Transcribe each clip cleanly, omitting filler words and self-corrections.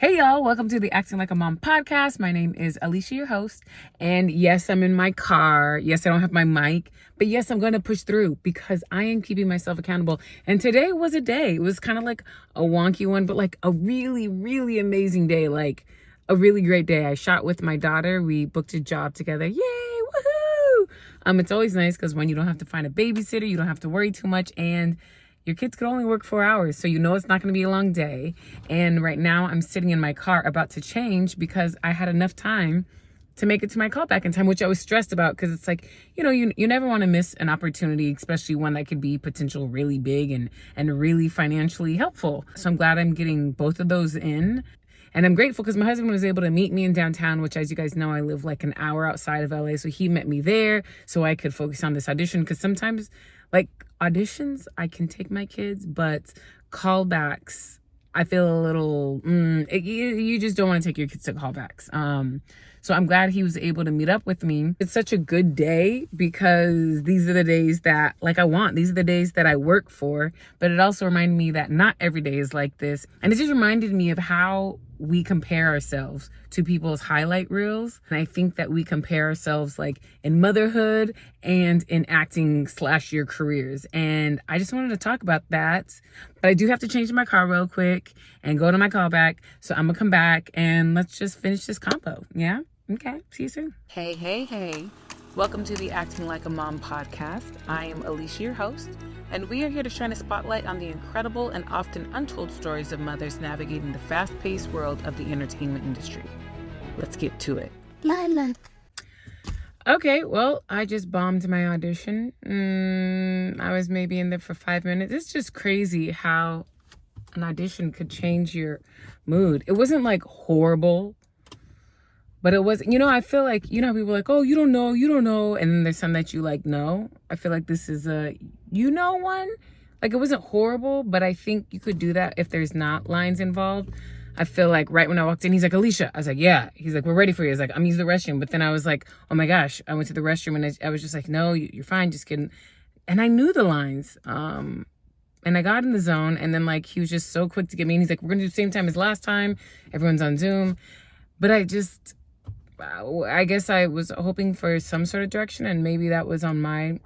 Hey y'all, welcome to the Acting Like a Mom podcast. My name is Alicia, your host. And yes, I'm in my car. Yes, I don't have my mic. But yes, I'm going to push through because I am keeping myself accountable. And today was a day. It was kind of like a wonky one, but like a really, really amazing day. Like a really great day. I shot with my daughter. We booked a job together. Yay, woohoo! It's always nice because when you don't have to find a babysitter, you don't have to worry too much. And your kids could only work 4 hours, so you know it's not going to be a long day. And right now I'm sitting in my car about to change because I had enough time to make it to my callback in time, which I was stressed about because it's like, you never want to miss an opportunity, especially one that could be potential really big and really financially helpful. So I'm glad I'm getting both of those in. And I'm grateful because my husband was able to meet me in downtown, which, as you guys know, I live like an hour outside of LA. So he met me there so I could focus on this audition. Because sometimes, like auditions, I can take my kids, but callbacks, I feel a little, you just don't want to take your kids to callbacks. So I'm glad he was able to meet up with me. It's such a good day because these are the days that I want. These are the days that I work for, but it also reminded me that not every day is like this. And it just reminded me of how we compare ourselves to people's highlight reels. And I think that we compare ourselves like in motherhood and in acting / your careers. And I just wanted to talk about that. But I do have to change my car real quick and go to my callback. So I'm gonna come back and let's just finish this combo. Yeah? Okay, see you soon. Hey. Welcome to the Acting Like a Mom podcast. I am Alicia, your host, and we are here to shine a spotlight on the incredible and often untold stories of mothers navigating the fast-paced world of the entertainment industry. Let's get to it. Lila. Okay, well, I just bombed my audition. I was maybe in there for 5 minutes. It's just crazy how an audition could change your mood. It wasn't like horrible. But it was, I feel like, people are like, oh, you don't know. And then there's some that you know. I feel like this is a, one. Like, it wasn't horrible, but I think you could do that if there's not lines involved. I feel like right when I walked in, he's like, Alicia. I was like, yeah. He's like, we're ready for you. He's like, I'm using the restroom. But then I was like, oh my gosh. I went to the restroom and I was just like, no, you're fine. Just kidding. And I knew the lines. And I got in the zone. And then he was just so quick to get me in. He's like, we're going to do the same time as last time. Everyone's on Zoom. But I guess I was hoping for some sort of direction, and maybe that was on my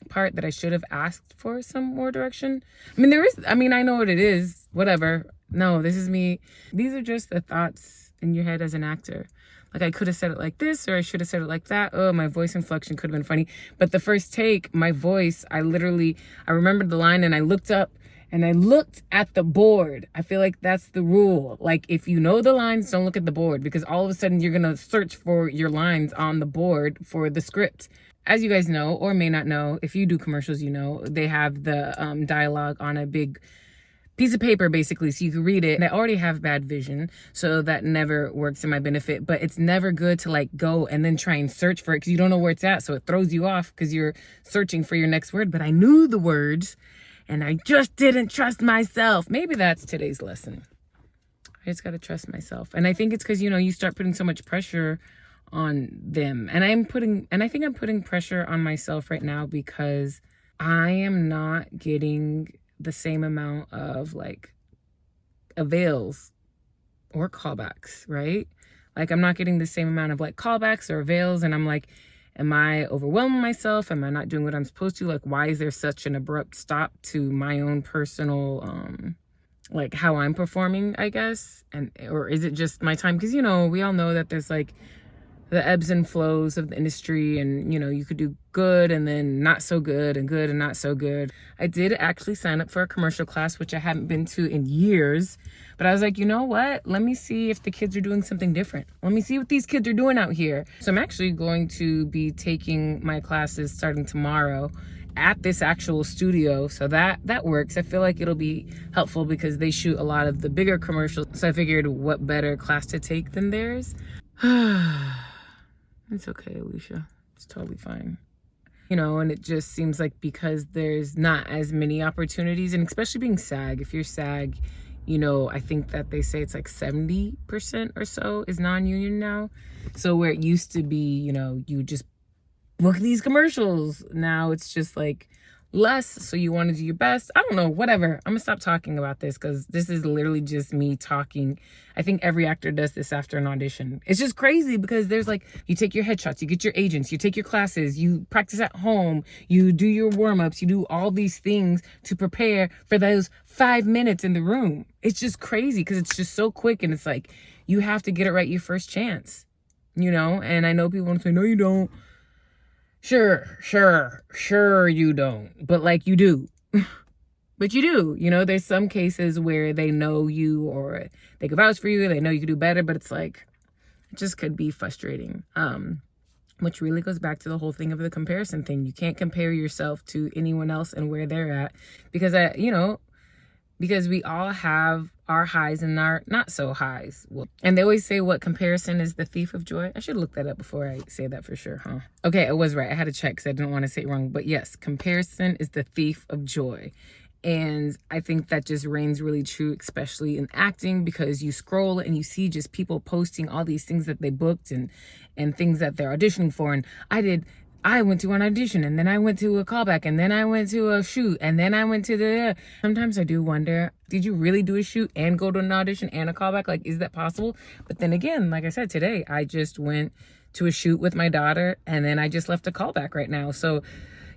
part that I should have asked for some more direction. I know what it is, whatever. No, this is me. These are just the thoughts in your head as an actor. Like, I could have said it like this, or I should have said it like that. Oh, my voice inflection could have been funny. But the first take, my voice, I remembered the line and I looked up and I looked at the board. I feel like that's the rule. Like, if you know the lines, don't look at the board, because all of a sudden you're going to search for your lines on the board for the script. As you guys know, or may not know, if you do commercials, they have the dialogue on a big piece of paper, basically, so you can read it. And I already have bad vision, so that never works in my benefit. But it's never good to go and then try and search for it because you don't know where it's at. So it throws you off because you're searching for your next word. But I knew the words, and I just didn't trust myself. Maybe that's today's lesson. I just got to trust myself. And I think it's because, you start putting so much pressure on them. And I think I'm putting pressure on myself right now because I am not getting the same amount of avails or callbacks, right? I'm not getting the same amount of callbacks or avails. And I'm like, am I overwhelming myself? Am I not doing what I'm supposed to? Why is there such an abrupt stop to my own personal, how I'm performing, I guess? Or is it just my time? Because, we all know that there's the ebbs and flows of the industry, and, you could do good and then not so good and not so good. I did actually sign up for a commercial class, which I haven't been to in years. But I was like, you know what? Let me see if the kids are doing something different. Let me see what these kids are doing out here. So I'm actually going to be taking my classes starting tomorrow at this actual studio. So that works. I feel like it'll be helpful because they shoot a lot of the bigger commercials. So I figured what better class to take than theirs. It's okay, Alicia. It's totally fine. And it just seems like because there's not as many opportunities, and especially being SAG, if you're SAG, I think that they say it's 70% or so is non-union now. So where it used to be, you just book these commercials. Now it's just less, so you want to do your best. I don't know, whatever. I'm gonna stop talking about this because this is literally just me talking. I think every actor does this after an audition. It's just crazy because there's like, you take your headshots, you get your agents, you take your classes, you practice at home, you do your warm-ups, you do all these things to prepare for those 5 minutes in the room. It's just crazy because it's just so quick, and it's like, you have to get it right your first chance, you know? And I know people want to say, no, you don't. Sure, you don't. But like, you do. But you do. You know, there's some cases where they know you or they can vouch for you. They know you can do better. But it's like, it just could be frustrating. Which really goes back to the whole thing of the comparison thing. You can't compare yourself to anyone else and where they're at. Because, because we all have our highs and our not so highs. Well, and they always say what comparison is the thief of joy. I should look that up before I say that for sure, huh? Okay, I was right. I had to check because I didn't want to say it wrong. But yes, comparison is the thief of joy. And I think that just reigns really true, especially in acting, because you scroll and you see just people posting all these things that they booked and things that they're auditioning for. And I went to an audition, and then I went to a callback, and then I went to a shoot, and then I went to the... Sometimes I do wonder, did you really do a shoot and go to an audition and a callback? Like, is that possible? But then again, like I said, today, I just went to a shoot with my daughter, and then I just left a callback right now. So,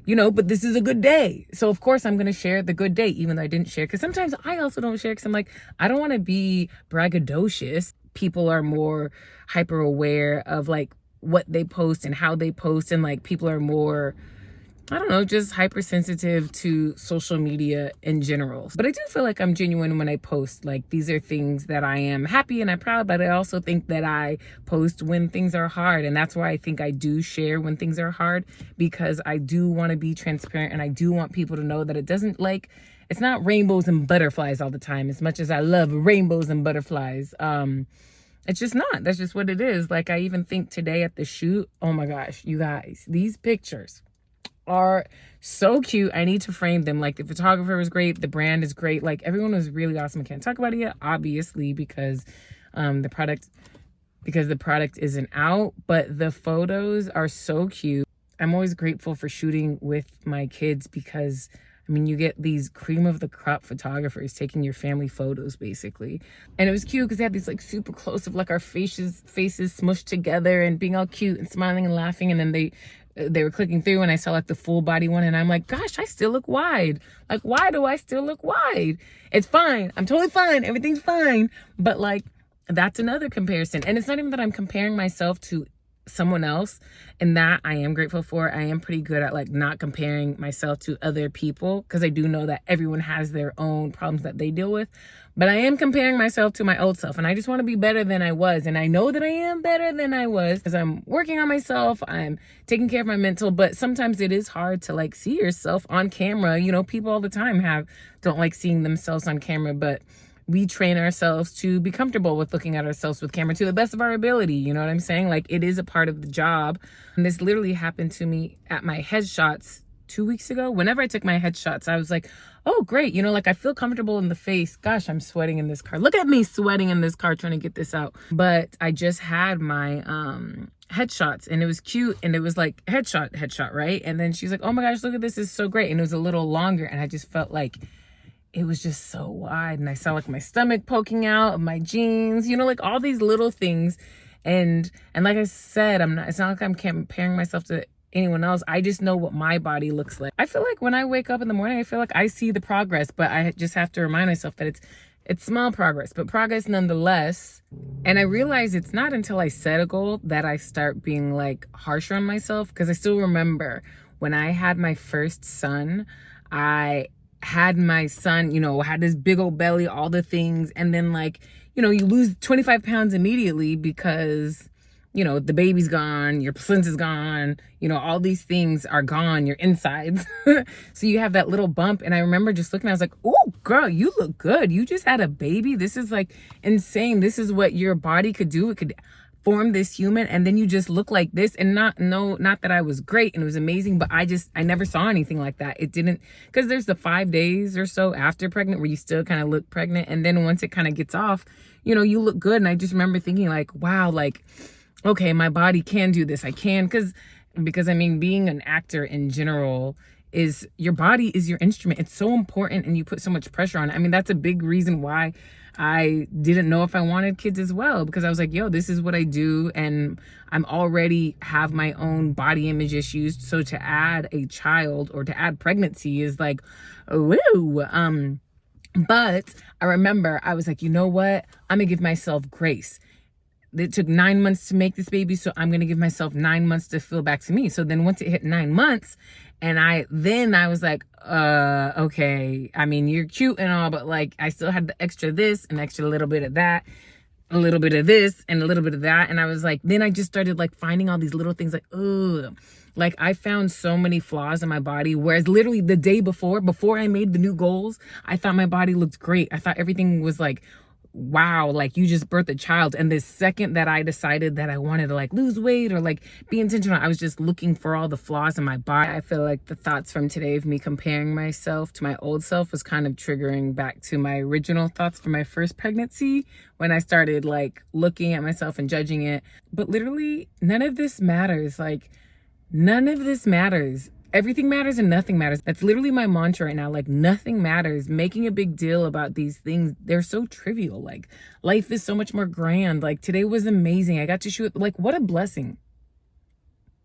but this is a good day. So, of course, I'm going to share the good day, even though I didn't share. Because sometimes I also don't share because I'm like, I don't want to be braggadocious. People are more hyper aware of, like, what they post and how they post, and like people are more, I don't know, just hypersensitive to social media in general. But I do feel like I'm genuine when I post. Like, these are things that I am happy and I'm proud, but I also think that I post when things are hard. And that's why I think I do share when things are hard, because I do want to be transparent, and I do want people to know that it's not rainbows and butterflies all the time, as much as I love rainbows and butterflies. It's just not. That's just what it is. Like, I even think today at the shoot, oh my gosh, you guys, these pictures are so cute. I need to frame them. Like, the photographer was great. The brand is great. Like, everyone was really awesome. I can't talk about it yet, obviously, because the product isn't out, but the photos are so cute. I'm always grateful for shooting with my kids because you get these cream of the crop photographers taking your family photos, basically. And it was cute because they had these like super close of like our faces smushed together and being all cute and smiling and laughing. And then they were clicking through, and I saw like the full body one, and I'm like, gosh, I still look wide. Like, why do I still look wide? It's fine. I'm totally fine. Everything's fine. But like, that's another comparison. And it's not even that I'm comparing myself to someone else, and that I am grateful for. I am pretty good at like not comparing myself to other people, because I do know that everyone has their own problems that they deal with. But I am comparing myself to my old self, and I just want to be better than I was. And I know that I am better than I was because I'm working on myself. I'm taking care of my mental, but sometimes it is hard to like see yourself on camera. People all the time don't like seeing themselves on camera, but we train ourselves to be comfortable with looking at ourselves with camera to the best of our ability. You know what I'm saying? Like, it is a part of the job. And this literally happened to me at my headshots 2 weeks ago. Whenever I took my headshots, I was like, oh, great. Like, I feel comfortable in the face. Gosh, I'm sweating in this car. Look at me sweating in this car trying to get this out. But I just had my headshots, and it was cute, and it was like headshot, right? And then she's like, oh my gosh, look at this. It's so great. And it was a little longer, and I just felt like it was just so wide, and I saw like my stomach poking out of my jeans, like all these little things. And like I said, it's not like I'm comparing myself to anyone else. I just know what my body looks like. I feel like when I wake up in the morning, I feel like I see the progress, but I just have to remind myself that it's small progress, but progress nonetheless. And I realize it's not until I set a goal that I start being like harsher on myself, because I still remember when I had my first son, had this big old belly, all the things. And then like, you lose 25 pounds immediately because, the baby's gone, your placenta's gone, all these things are gone, your insides. So you have that little bump. And I remember just looking, I was like, oh girl, you look good. You just had a baby. This is like insane. This is what your body could do. It could form this human, and then you just look like this. And not that I was great and it was amazing, but I never saw anything like that. It didn't, because there's the 5 days or so after pregnant where you still kind of look pregnant, and then once it kind of gets off, you look good. And I just remember thinking like, wow, like, okay, my body can do this. I can, because being an actor in general is your body is your instrument. It's so important, and you put so much pressure on it. I mean, that's a big reason why I didn't know if I wanted kids as well, because I was like, yo, this is what I do, and I'm already have my own body image issues. So to add a child or to add pregnancy is like, woo. But I remember I was like, you know what? I'm gonna give myself grace. It took 9 months to make this baby, so I'm gonna give myself 9 months to feel back to me. So then once it hit 9 months, and I was like, okay, I mean, you're cute and all, but like, I still had the extra this, and extra little bit of that, a little bit of this, and a little bit of that. And I was like, then I just started like finding all these little things like, ugh. Like, I found so many flaws in my body, whereas literally the day before I made the new goals, I thought my body looked great. I thought everything was like, wow, like you just birthed a child. And the second that I decided that I wanted to like lose weight or like be intentional, I was just looking for all the flaws in my body. I feel like the thoughts from today of me comparing myself to my old self was kind of triggering back to my original thoughts from my first pregnancy, when I started like looking at myself and judging it. But literally none of this matters. Like, none of this matters. Everything matters and nothing matters. That's literally my mantra right now. Like, nothing matters. Making a big deal about these things, they're so trivial. Like, life is so much more grand. Like, today was amazing. I got to shoot. Like, what a blessing.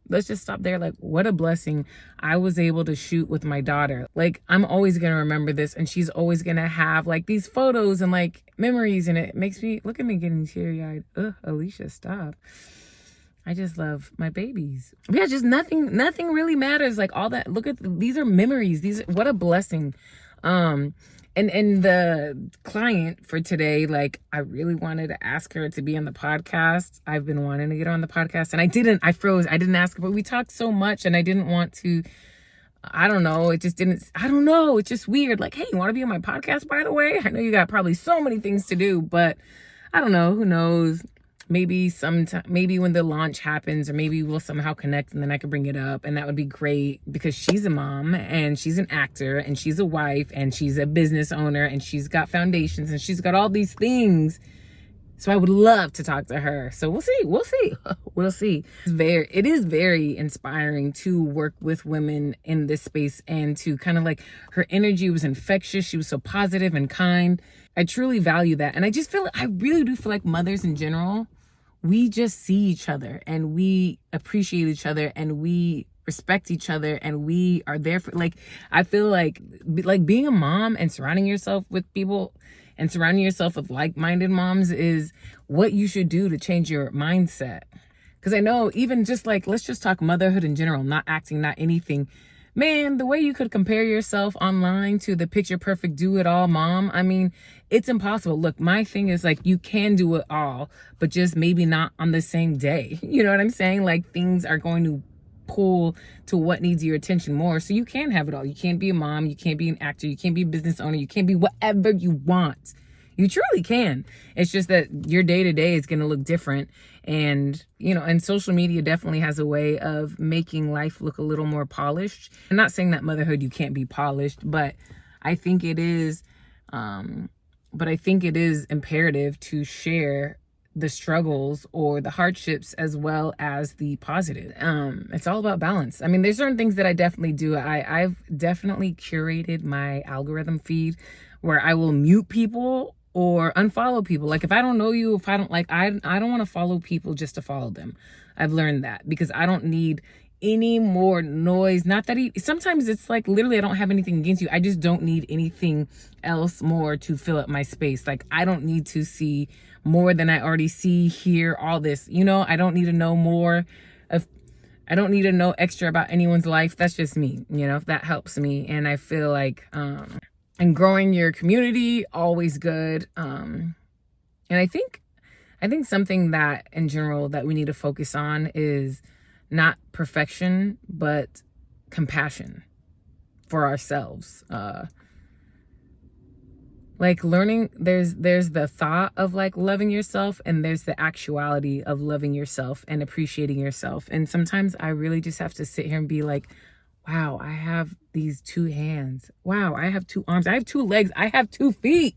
Let's just stop there. Like, what a blessing. I was able to shoot with my daughter. Like, I'm always going to remember this, and she's always going to have like these photos and like memories. And it makes me, look at me getting teary-eyed. Ugh, Alicia, stop. I just love my babies. Yeah, just nothing really matters. Like, all that, look at, these are memories. What a blessing. And the client for today, like, I really wanted to ask her to be on the podcast. I've been wanting to get her on the podcast, and I froze. I didn't ask her, but we talked so much, and I didn't want to, I don't know. It's just weird. Like, hey, you want to be on my podcast, by the way? I know you got probably so many things to do, but I don't know. Who knows? Maybe maybe when the launch happens, or maybe we'll somehow connect, and then I could bring it up, and that would be great, because she's a mom, and she's an actor, and she's a wife, and she's a business owner, and she's got foundations, and she's got all these things. So I would love to talk to her. So we'll see. It is very inspiring to work with women in this space, and to kind of like, her energy was infectious. She was so positive and kind. I truly value that. And I really do feel like mothers in general, we just see each other, and we appreciate each other, and we respect each other, and we are there for, like, I feel like being a mom and surrounding yourself with people and surrounding yourself with like-minded moms is what you should do to change your mindset. Because I know, even just like, let's just talk motherhood in general, not acting, not anything. Man, the way you could compare yourself online to the picture perfect do-it-all mom, I mean, it's impossible. Look, my thing is like, you can do it all, but just maybe not on the same day. You know what I'm saying? Like, things are going to pull to what needs your attention more. So you can have it all. You can't be a mom. You can't be an actor. You can't be a business owner. You can't be whatever you want. You truly can. It's just that your day-to-day is going to look different. And, and social media definitely has a way of making life look a little more polished. I'm not saying that motherhood, you can't be polished, but I think it is, imperative to share the struggles or the hardships as well as the positive. It's all about balance. I mean, there's certain things that I definitely do. I've definitely curated my algorithm feed where I will mute people or unfollow people. Like, if I don't know you, if I don't like, I don't want to follow people just to follow them. I've learned that, because I don't need any more noise. Not that sometimes it's like, literally, I don't have anything against you. I just don't need anything else more to fill up my space. Like, I don't need to see more than I already see, hear all this, I don't need to know more of, I don't need to know extra about anyone's life. That's just me, that helps me. And I feel like, and growing your community, always good. And I think something that in general that we need to focus on is not perfection, but compassion for ourselves. Like, learning, there's the thought of like loving yourself, and there's the actuality of loving yourself and appreciating yourself. And sometimes I really just have to sit here and be like, wow, I have these 2 hands. Wow, I have 2 arms. I have 2 legs. I have 2 feet.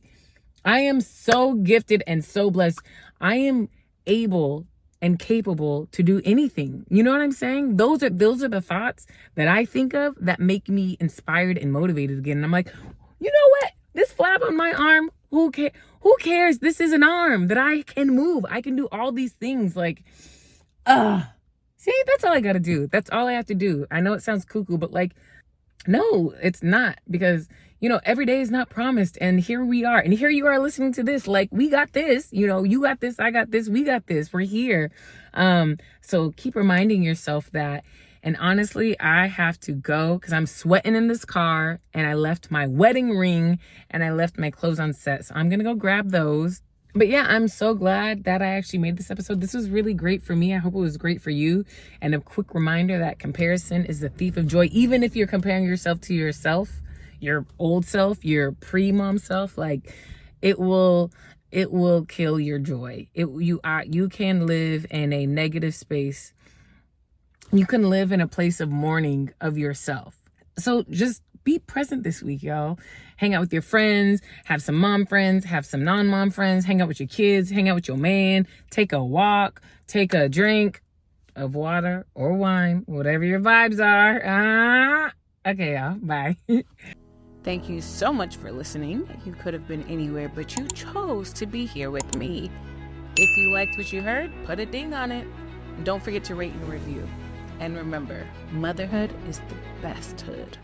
I am so gifted and so blessed. I am able and capable to do anything. You know what I'm saying? Those are the thoughts that I think of that make me inspired and motivated again. And I'm like, you know what? This flap on my arm, who cares? This is an arm that I can move. I can do all these things. Like, see, that's all I gotta do. That's all I have to do. I know it sounds cuckoo, but like, no, it's not, because every day is not promised. And here we are. And here you are listening to this. Like, we got this, you got this, I got this, we got this. We're here. So keep reminding yourself that. And honestly, I have to go because I'm sweating in this car, and I left my wedding ring and I left my clothes on set. So I'm going to go grab those. But yeah, I'm so glad that I actually made this episode. This was really great for me. I hope it was great for you. And a quick reminder that comparison is the thief of joy. Even if you're comparing yourself to yourself, your old self, your pre-mom self, like it will kill your joy. You can live in a negative space. You can live in a place of mourning of yourself. So just be present this week, y'all. Hang out with your friends, have some mom friends, have some non-mom friends, hang out with your kids, hang out with your man, take a walk, take a drink of water or wine, whatever your vibes are. Okay, y'all. Bye. Thank you so much for listening. You could have been anywhere, but you chose to be here with me. If you liked what you heard, put a ding on it. Don't forget to rate and review. And remember, motherhood is the best hood.